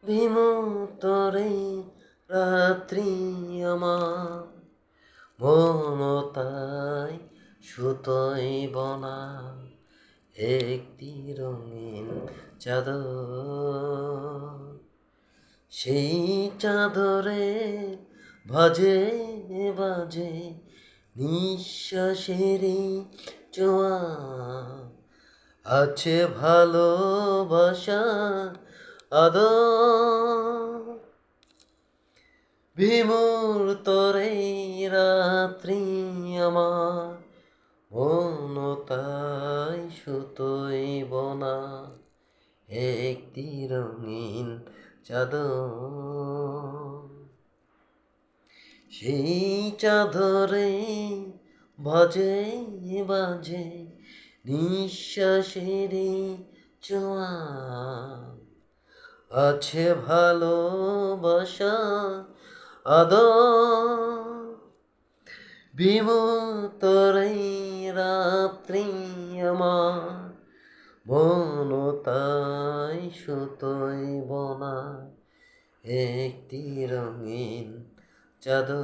বিমুক্তরে রাত্রি আমার মমতায় সুতোয় বনা একটি রঙিন চাদর। সেই চাদরে বাজে বাজে নিঃশ্বাসেরই চোয়া আছে ভালোবাসা আদর। বিমূর্তরে রাত্রি আমার মনতাই সুতোই বনা একটি রঙিন চাদর। সেই চাদরে বাজে বাজে নিঃশ্বাসেরই ছোঁয়া আছে ভালোবাসা আদর। বিমূর্তরে রাত্রি আমার মনতাই সুতোয় বনা একটি রঙিন চাদর।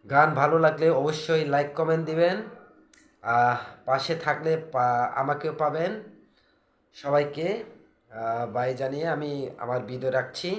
গান ভালো লাগলে অবশ্যই লাইক কমেন্ট দিবেন। পাশে থাকলে আমাকেও পাবেন। সবাইকে বাই জানিয়ে আমি আমার ভিডিও রাখছি।